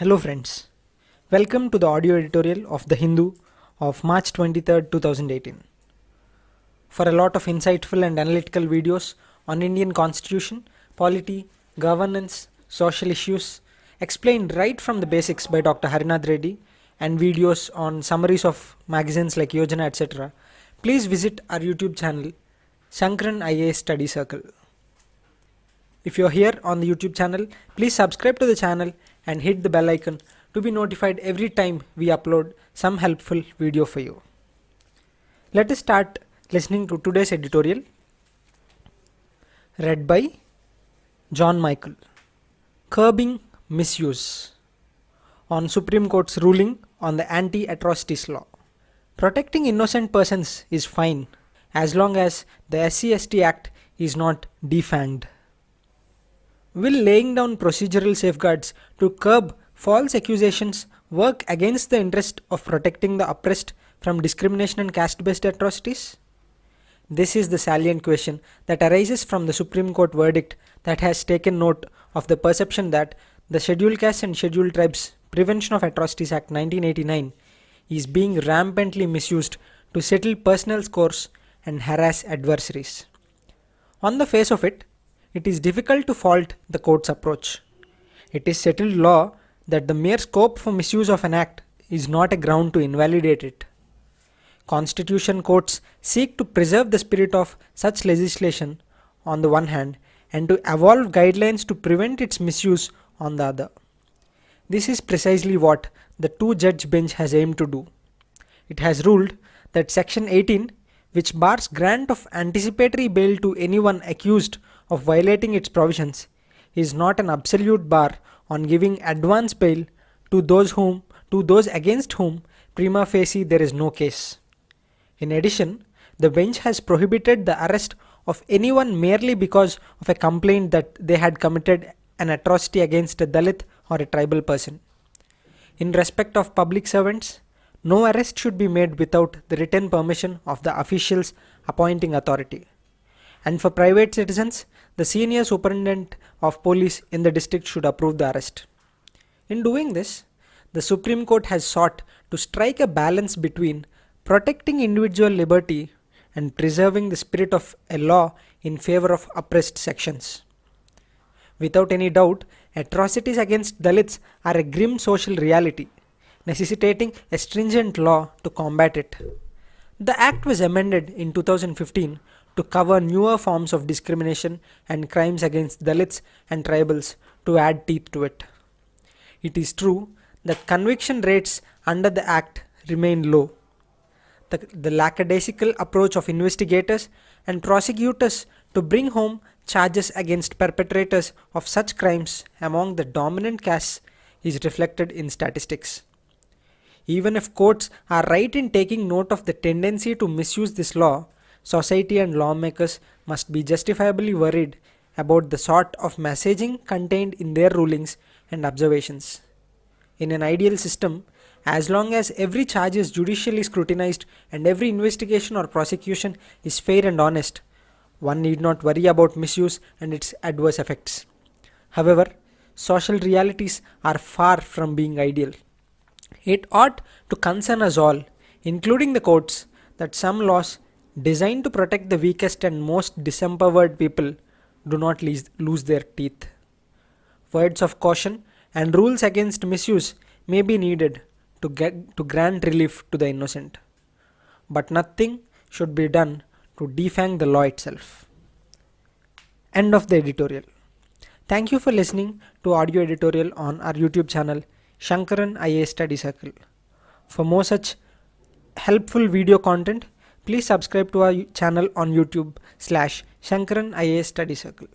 Hello friends, welcome to the audio editorial of The Hindu of March 23rd, 2018. For a lot of insightful and analytical videos on Indian constitution, polity, governance, social issues, explained right from the basics by Dr. Harinath Reddy, and videos on summaries of magazines like Yojana etc., please visit our YouTube channel, Shankaran IAS Study Circle. If you are here on the YouTube channel, please subscribe to the channel and hit the bell icon to be notified every time we upload some helpful video for you. Let us start listening to today's editorial, read by John Michael. Curbing Misuse, on Supreme Court's ruling on the Anti-Atrocities law. Protecting innocent persons is fine as long as the SC/ST Act is not defanged. Will laying down procedural safeguards to curb false accusations work against the interest of protecting the oppressed from discrimination and caste-based atrocities? This is the salient question that arises from the Supreme Court verdict that has taken note of the perception that the Scheduled Castes and Scheduled Tribes Prevention of Atrocities Act 1989 is being rampantly misused to settle personal scores and harass adversaries. On the face of it, it is difficult to fault the court's approach. It is settled law that the mere scope for misuse of an act is not a ground to invalidate it. Constitution courts seek to preserve the spirit of such legislation on the one hand and to evolve guidelines to prevent its misuse on the other. This is precisely what the two-judge bench has aimed to do. It has ruled that Section 18, which bars grant of anticipatory bail to anyone accused of violating its provisions, is not an absolute bar on giving advance bail to those against whom prima facie there is no case. In addition, the bench has prohibited the arrest of anyone merely because of a complaint that they had committed an atrocity against a Dalit or a tribal person. In respect of public servants, no arrest should be made without the written permission of the official's appointing authority. And for private citizens, the Senior Superintendent of Police in the district should approve the arrest. In doing this, the Supreme Court has sought to strike a balance between protecting individual liberty and preserving the spirit of a law in favor of oppressed sections. Without any doubt, atrocities against Dalits are a grim social reality, necessitating a stringent law to combat it. The Act was amended in 2015 to cover newer forms of discrimination and crimes against Dalits and tribals to add teeth to it. It is true that conviction rates under the Act remain low. The lackadaisical approach of investigators and prosecutors to bring home charges against perpetrators of such crimes among the dominant castes is reflected in statistics. Even if courts are right in taking note of the tendency to misuse this law, society and lawmakers must be justifiably worried about the sort of messaging contained in their rulings and observations. In an ideal system, as long as every charge is judicially scrutinized and every investigation or prosecution is fair and honest, one need not worry about misuse and its adverse effects. However, social realities are far from being ideal. It ought to concern us all, including the courts, that some laws designed to protect the weakest and most disempowered people do not lose their teeth. Words of caution and rules against misuse may be needed to grant relief to the innocent, but nothing should be done to defang the law itself. End of the editorial. Thank you for listening to audio editorial on our YouTube channel, Shankaran IAS Study Circle. For more such helpful video content, please subscribe to our channel on YouTube /Shankaran IAS Study Circle.